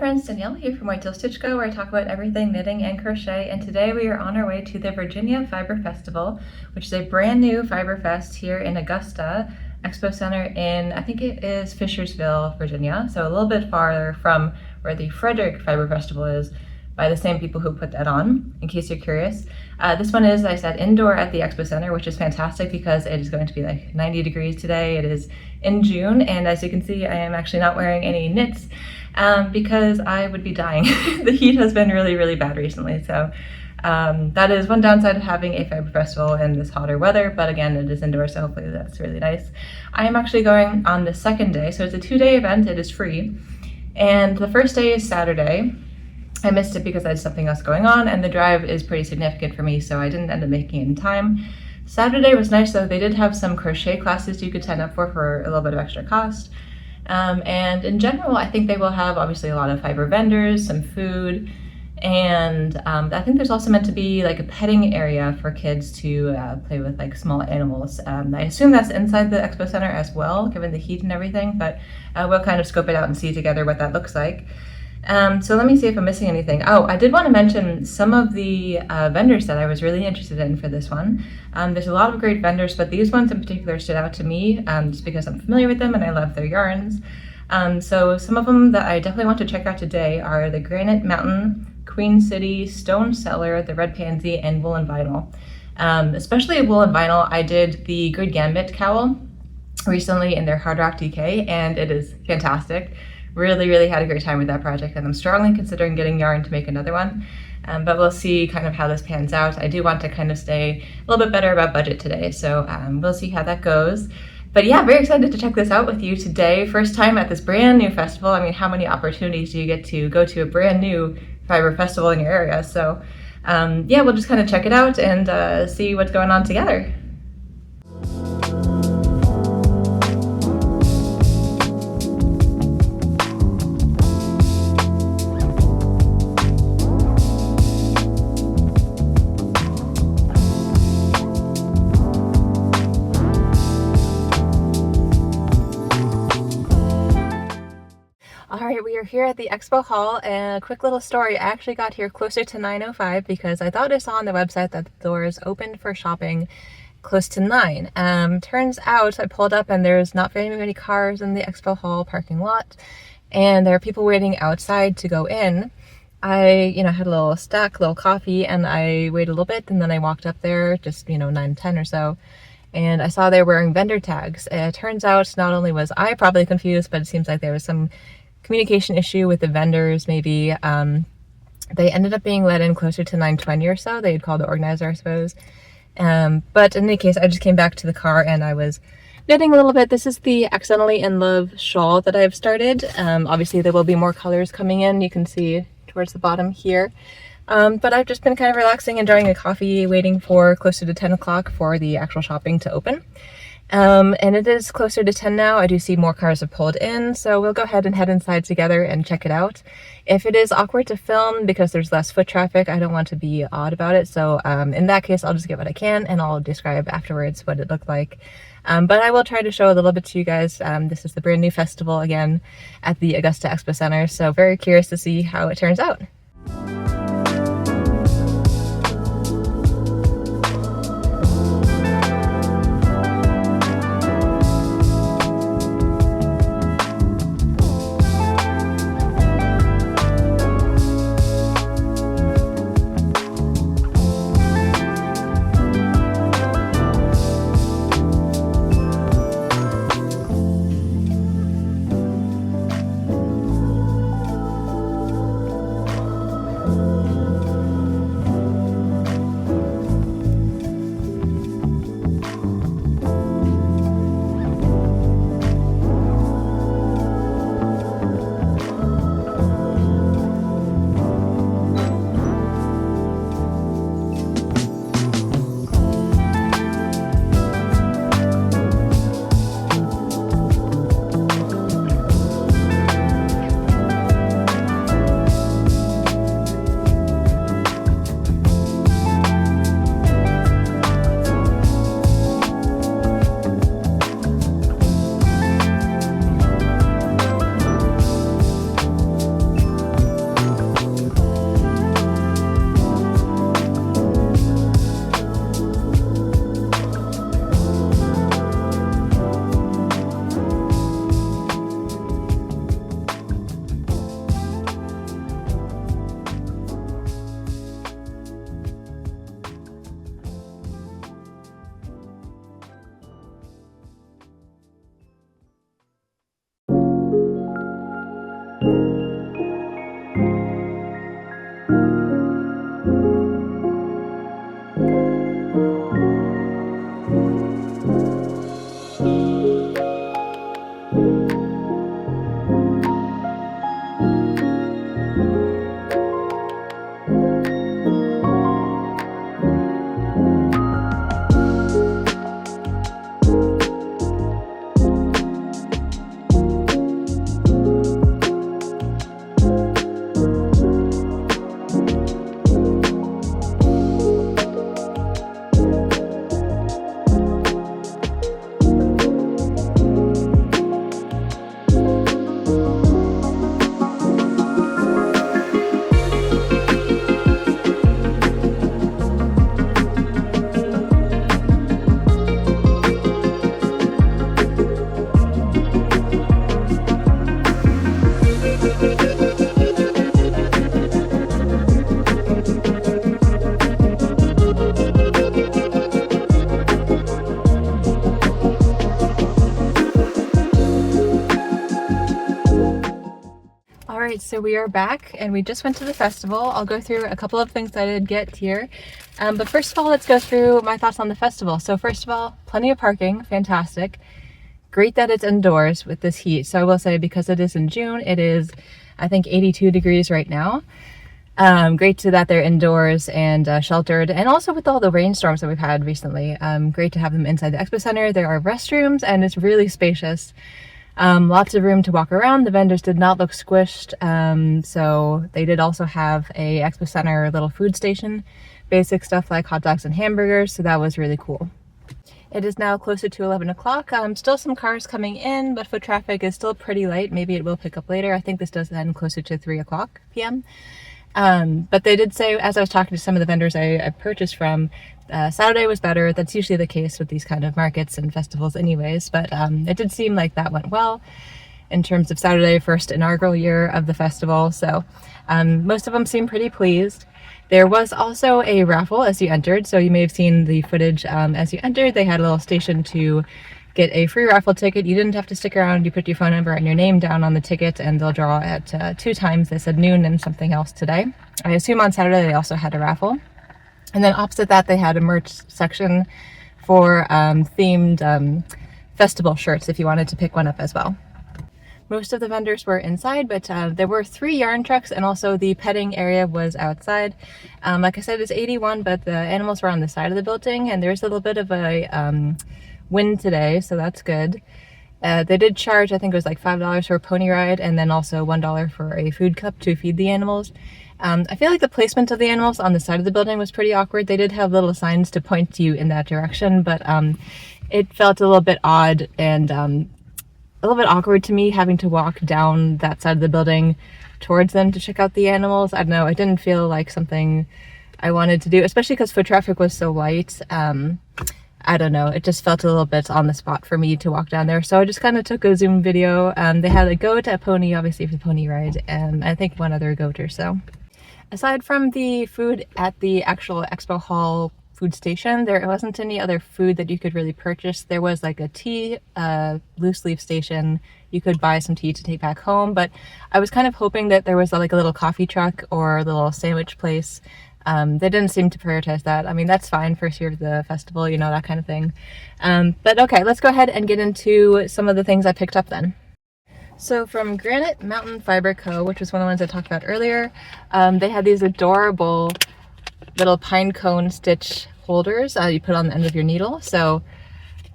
friends, Danielle here from Whitetail Stitch Co, where I talk about everything knitting and crochet, and today we are on our way to the Virginia Fiber Festival, which is a brand new Fiber Fest here in Augusta Expo Center in, I think it is Fishersville, Virginia, so a little bit farther from where the Frederick Fiber Festival is, by the same people who put that on, in case you're curious. This one is, I said, indoor at the Expo Center, which is fantastic because it is going to be like 90 degrees today. It is in June, and as you can see, I am actually not wearing any knits because I would be dying. The heat has been really, really bad recently, so that is one downside of having a Fiber Festival in this hotter weather, but again, it is indoor, so hopefully that's really nice. I am actually going on the second day, so it's a 2-day event. It is free, and the first day is Saturday. I missed it because I had something else going on, and the drive is pretty significant for me, so I didn't end up making it in time. Saturday was nice though. They did have some crochet classes you could sign up for a little bit of extra cost. And in general, I think they will have obviously a lot of fiber vendors, some food, and I think there's also meant to be like a petting area for kids to play with like small animals. I assume that's inside the Expo Center as well, given the heat and everything, but we'll kind of scope it out and see together what that looks like. So let me see if I'm missing anything. Oh, I did want to mention some of the vendors that I was really interested in for this one. There's a lot of great vendors, but these ones in particular stood out to me just because I'm familiar with them and I love their yarns. So some of them that I definitely want to check out today are the Granite Mountain, Queen City, Stone Cellar, the Red Pansy, and Wool and Vinyl. Especially Wool and Vinyl, I did the Grid Gambit cowl recently in their Hard Rock DK, and it is fantastic. Really, really had a great time with that project, and I'm strongly considering getting yarn to make another one. But we'll see kind of how this pans out. I do want to kind of stay a little bit better about budget today, so we'll see how that goes. But yeah, very excited to check this out with you today. First time at this brand new festival. I mean, how many opportunities do you get to go to a brand new fiber festival in your area? So yeah, we'll just kind of check it out and see what's going on together. Alright, we are here at the Expo Hall, and a quick little story. I actually got here closer to 9:05 because I thought I saw on the website that the doors opened for shopping close to 9. Turns out I pulled up and there's not very many cars in the Expo Hall parking lot, and there are people waiting outside to go in. I, had a little snack, a little coffee, and I waited a little bit, and then I walked up there, just, 9:10 or so. And I saw they were wearing vendor tags. It turns out not only was I probably confused, but it seems like there was some communication issue with the vendors, maybe. They ended up being let in closer to 9:20 or so. They had called the organizer, I suppose. But in any case, I just came back to the car and I was knitting a little bit. This is the Accidentally in Love shawl that I've started. Obviously there will be more colors coming in. You can see towards the bottom here. But I've just been kind of relaxing, enjoying a coffee, waiting for closer to 10 o'clock for the actual shopping to open. And it is closer to 10 now. I do see more cars have pulled in, so we'll go ahead and head inside together and check it out. If it is awkward to film because there's less foot traffic, I don't want to be odd about it, so in that case I'll just get what I can and I'll describe afterwards what it looked like. But I will try to show a little bit to you guys. This is the brand new festival again at the Augusta Expo Center, so very curious to see how it turns out. Alright, so we are back and we just went to the festival. I'll go through a couple of things I did get here. But first of all, let's go through my thoughts on the festival. So first of all, plenty of parking, fantastic. Great that it's indoors with this heat. So I will say, because it is in June, it is, I think, 82 degrees right now. Great that they're indoors and sheltered, and also with all the rainstorms that we've had recently, great to have them inside the expo center. There are restrooms and it's really spacious. Lots of room to walk around. The vendors did not look squished, so they did also have a expo center little food station, basic stuff like hot dogs and hamburgers, so that was really cool. It is now closer to 11 o'clock. Still some cars coming in, but foot traffic is still pretty light. Maybe it will pick up later. I think this does end closer to 3 o'clock p.m. But they did say, as I was talking to some of the vendors I purchased from, Saturday was better. That's usually the case with these kind of markets and festivals anyways, but it did seem like that went well in terms of Saturday, first inaugural year of the festival. So most of them seemed pretty pleased. There was also a raffle as you entered, so you may have seen the footage as you entered. They had a little station to get a free raffle ticket. You didn't have to stick around. You put your phone number and your name down on the ticket and they'll draw at 2 times. They said noon and something else today. I assume on Saturday they also had a raffle. And then opposite that they had a merch section for themed festival shirts if you wanted to pick one up as well. Most of the vendors were inside, but there were 3 yarn trucks, and also the petting area was outside. Like I said, it's 81, but the animals were on the side of the building, and there's a little bit of a wind today, so that's good. They did charge, I think it was like $5 for a pony ride, and then also $1 for a food cup to feed the animals. I feel like the placement of the animals on the side of the building was pretty awkward. They did have little signs to point you in that direction, but it felt a little bit odd and a little bit awkward to me having to walk down that side of the building towards them to check out the animals. I don't know, it didn't feel like something I wanted to do, especially because foot traffic was so light. I don't know, it just felt a little bit on the spot for me to walk down there. So I just kind of took a Zoom video. They had a goat, a pony, obviously for the pony ride, and I think one other goat or so. Aside from the food at the actual expo hall food station, there wasn't any other food that you could really purchase. There was like a tea loose leaf station. You could buy some tea to take back home, but I was kind of hoping that there was like a little coffee truck or a little sandwich place. They didn't seem to prioritize that. I mean, that's fine, first year of the festival, you know, that kind of thing. But okay, let's go ahead and get into some of the things I picked up then. So from Granite Mountain Fiber Co., which was one of the ones I talked about earlier, they had these adorable little pine cone stitch holders you put on the end of your needle. So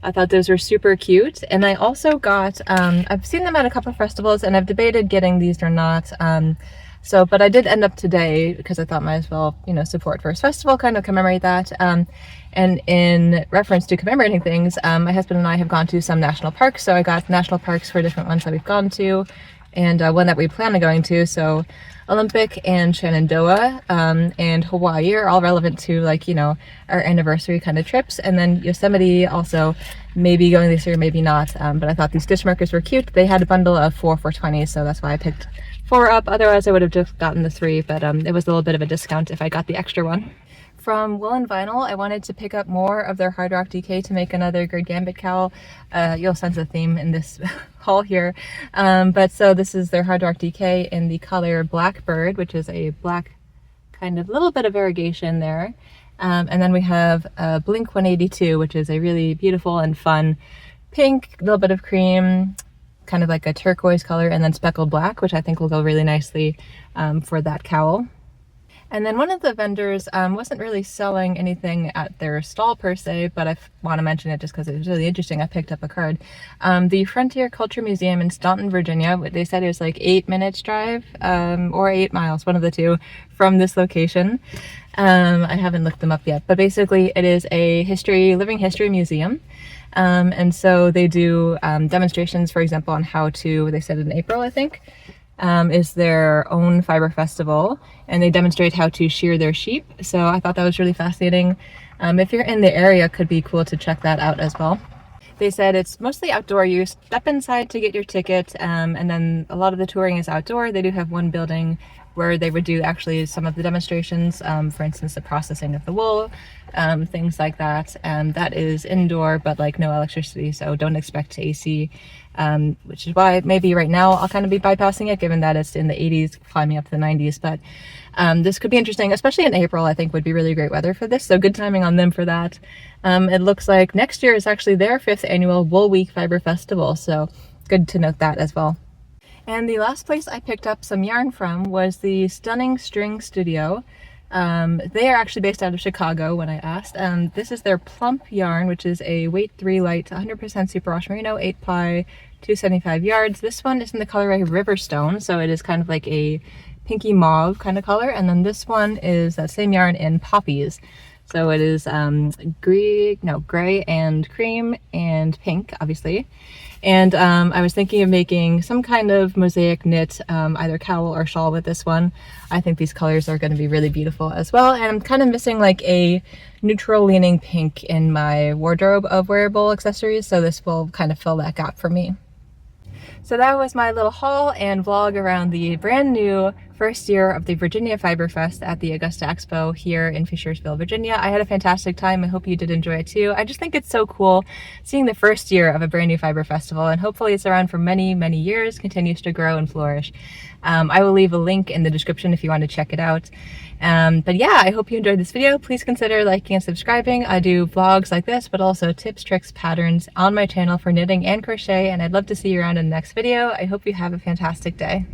I thought those were super cute. And I also got, I've seen them at a couple of festivals and I've debated getting these or not. But I did end up today because I thought might as well, you know, support First Festival, kind of commemorate that. And in reference to commemorating things, my husband and I have gone to some national parks. So I got national parks for different ones that we've gone to, and one that we plan on going to. So Olympic and Shenandoah and Hawaii are all relevant to, like, you know, our anniversary kind of trips. And then Yosemite also maybe going this year, maybe not. But I thought these stitch markers were cute. They had a bundle of 4 for $20, so that's why I picked 4 up. Otherwise I would have just gotten the 3, but it was a little bit of a discount if I got the extra one. From Wool and Vinyl, I wanted to pick up more of their Hard Rock DK to make another Grid Gambit cowl. You'll sense a theme in this haul here. But so this is their Hard Rock DK in the color Blackbird, which is a black kind of little bit of variegation there. And then we have Blink 182, which is a really beautiful and fun pink, little bit of cream, kind of like a turquoise color, and then speckled black, which I think will go really nicely for that cowl. And then one of the vendors wasn't really selling anything at their stall per se, but I want to mention it just because it was really interesting. I picked up a card. The Frontier Culture Museum in Staunton, Virginia, they said it was like 8 minutes drive or 8 miles, one of the two, from this location. I haven't looked them up yet, but basically it is a living history museum. And so they do demonstrations, for example, on how to, they said in April, I think, is their own fiber festival, and they demonstrate how to shear their sheep. So I thought that was really fascinating. If you're in the area, it could be cool to check that out as well. They said it's mostly outdoor. You step inside to get your ticket, and then a lot of the touring is outdoor. They do have one building where they would do actually some of the demonstrations, for instance, the processing of the wool, things like that. That is indoor, but like no electricity, so don't expect AC, which is why maybe right now I'll kind of be bypassing it, given that it's in the 80s, climbing up to the 90s. But this could be interesting, especially in April. I think would be really great weather for this, so good timing on them for that. It looks like next year is actually their 5th annual Wool Week Fiber Festival, so good to note that as well. And the last place I picked up some yarn from was the Stunning String Studio. They are actually based out of Chicago when I asked. This is their plump yarn, which is a weight 3 light, 100% superwash merino, 8 ply, 275 yards. This one is in the colorway Riverstone, so it is kind of like a pinky mauve kind of color. And then this one is that same yarn in poppies. So it is gray and cream and pink, obviously. And I was thinking of making some kind of mosaic knit, either cowl or shawl with this one. I think these colors are going to be really beautiful as well. And I'm kind of missing like a neutral leaning pink in my wardrobe of wearable accessories, so this will kind of fill that gap for me. So that was my little haul and vlog around the brand new first year of the Virginia FiberFest at the Augusta Expo here in Fishersville, Virginia. I had a fantastic time. I hope you did enjoy it too. I just think it's so cool seeing the first year of a brand new fiber festival, and hopefully it's around for many, many years, continues to grow and flourish. I will leave a link in the description if you want to check it out. But yeah, I hope you enjoyed this video. Please consider liking and subscribing. I do vlogs like this, but also tips, tricks, patterns on my channel for knitting and crochet, and I'd love to see you around in the next video. I hope you have a fantastic day.